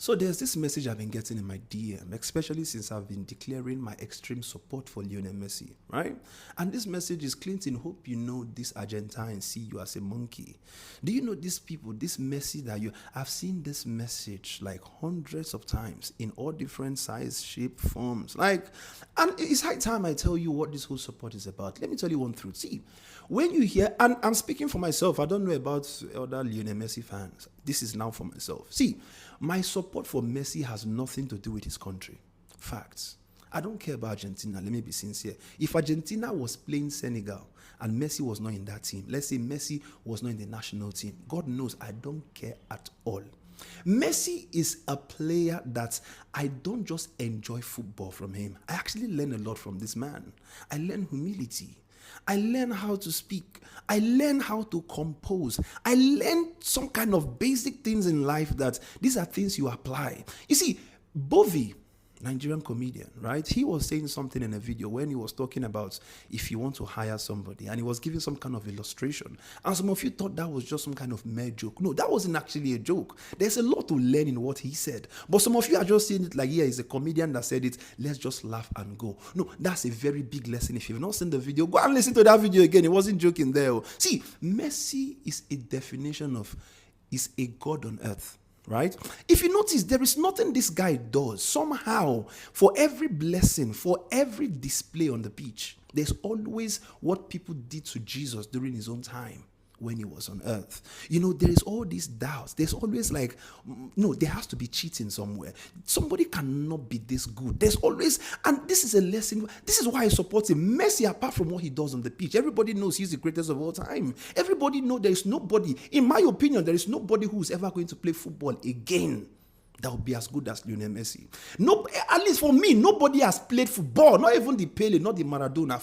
So there's this message I've been getting in my DM, especially since I've been declaring my extreme support for Lionel Messi, right? And this message is, Clinton, hope you know this Argentine see you as a monkey. Do you know these people, this Messi that you, I've seen this message like hundreds of times in all different size, shape, forms. Like, and it's high time I tell you what this whole support is about. Let me tell you one truth. See, when you hear, and I'm speaking for myself, I don't know about other Lionel Messi fans. This is now for myself. See, my support for Messi has nothing to do with his country. Facts. I don't care about Argentina. Let me be sincere. If Argentina was playing Senegal and Messi was not in that team, let's say Messi was not in the national team, God knows I don't care at all. Messi is a player that I don't just enjoy football from him. I actually learn a lot from this man. I learn humility. I learn how to speak. I learn how to compose. I learn some kind of basic things in life that these are things you apply. You see, Bovi, Nigerian comedian, right? He was saying something in a video when he was talking about if you want to hire somebody, and he was giving some kind of illustration. And some of you thought that was just some kind of mere joke. No, that wasn't actually a joke. There's a lot to learn in what he said. But some of you are just seeing it like, yeah, he's a comedian that said it. Let's just laugh and go. No, that's a very big lesson. If you've not seen the video, go and listen to that video again. He wasn't joking there. See, Messi is a definition of, is a God on earth. Right? If you notice, there is nothing this guy does. Somehow, for every blessing, for every display on the pitch, there's always what people did to Jesus during his own time when he was on earth. You know, there is all these doubts. There's always like, no, there has to be cheating somewhere. Somebody cannot be this good. There's always, and this is a lesson. This is why I support him. Messi, apart from what he does on the pitch, everybody knows he's the greatest of all time. Everybody knows there is nobody, in my opinion, there is nobody who's ever going to play football again that will be as good as Lionel Messi. No, at least for me, nobody has played football, not even the Pele, not the Maradona.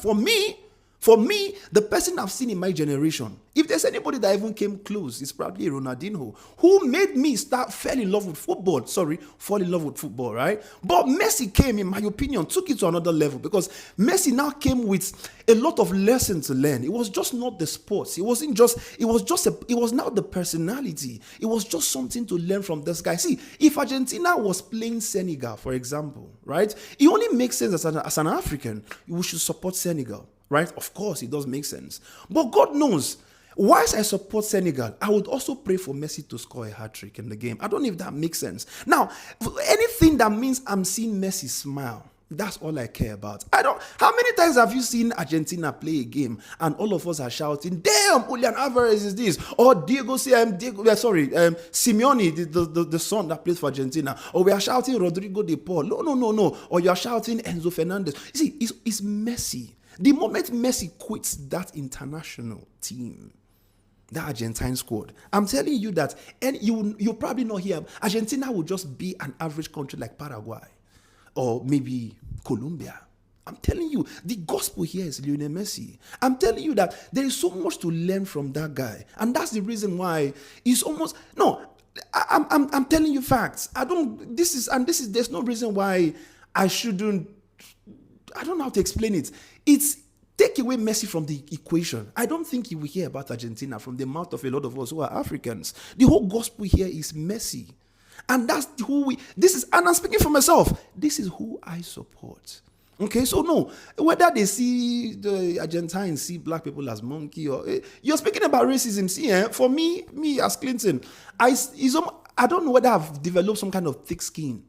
For me, the person I've seen in my generation, if there's anybody that even came close, it's probably Ronaldinho, who made me fall in love with football, right? But Messi came, in my opinion, took it to another level, because Messi now came with a lot of lessons to learn. It was just not the sports. It was now the personality. It was just something to learn from this guy. See, if Argentina was playing Senegal, for example, right? It only makes sense as an African, we should support Senegal. Right? Of course, it does make sense. But God knows, whilst I support Senegal, I would also pray for Messi to score a hat-trick in the game. I don't know if that makes sense. Now, anything that means I'm seeing Messi smile, that's all I care about. How many times have you seen Argentina play a game and all of us are shouting, damn, Julian Alvarez is this, or Simeone, the son that plays for Argentina, or we are shouting Rodrigo de Paul. No. Or you are shouting Enzo Fernandez. You see, it's Messi. The moment Messi quits that international team, that Argentine squad, I'm telling you that, and you probably not hear, Argentina will just be an average country like Paraguay or maybe Colombia. I'm telling you, the gospel here is Lionel Messi. I'm telling you that there is so much to learn from that guy, and that's the reason why it's almost I'm telling you facts. There's no reason why I shouldn't. I don't know how to explain it. It's take away Messi from the equation. I don't think you will hear about Argentina from the mouth of a lot of us who are Africans. The whole gospel here is Messi. And that's and I'm speaking for myself. This is who I support. Okay, so no, whether they see the Argentines see black people as monkey or you're speaking about racism. See, for me as Clinton, I don't know whether I've developed some kind of thick skin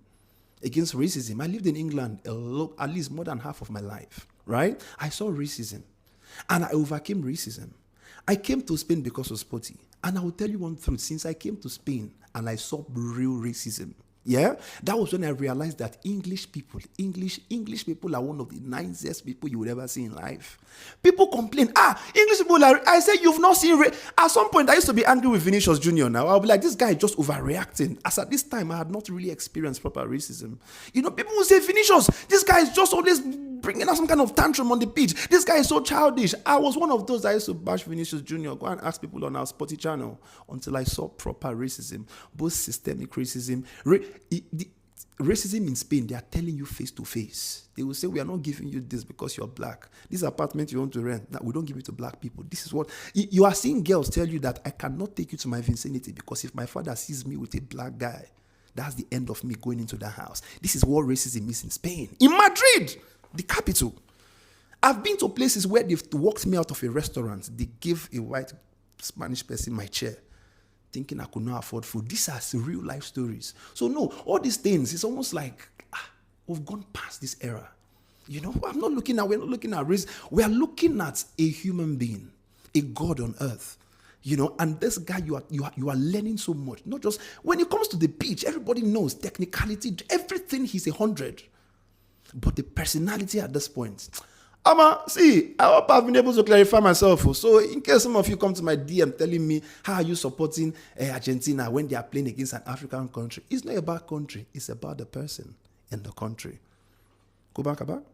against racism. I lived in England at least more than half of my life, right? I saw racism and I overcame racism. I came to Spain because of Sporty. And I will tell you one truth. Since I came to Spain and I saw real racism, that was when I realized that English people are one of the nicest people you would ever see in life. People complain, English people I say you've not seen at some point I used to be angry with Vinicius Jr. Now I'll be like, this guy is just overreacting. As at this time I had not really experienced proper racism. You know, people will say, Vinicius, this guy is just always bringing out some kind of tantrum on the pitch. This guy is so childish. I was one of those that used to bash Vinicius Jr. Go and ask people on our Sporty channel until I saw proper racism, both systemic racism. Racism in Spain, they are telling you face to face. They will say, we are not giving you this because you're black. This apartment you want to rent, we don't give it to black people. This is what you are seeing. Girls tell you that I cannot take you to my vicinity because if my father sees me with a black guy, That's the end of me going into that house. This is what racism is in Spain. In Madrid, the capital. I've been to places where they've walked me out of a restaurant. They gave a white Spanish person my chair, thinking I could not afford food. These are real life stories. So no, all these things, it's almost like we've gone past this era. We're not looking at race. We are looking at a human being, a God on earth. And this guy, you are learning so much. Not just when it comes to the pitch, everybody knows technicality, everything, he's 100. But the personality at this point, see, I hope I've been able to clarify myself. So in case some of you come to my DM telling me, how are you supporting Argentina when they are playing against an African country? It's not about country. It's about the person in the country. Go back about.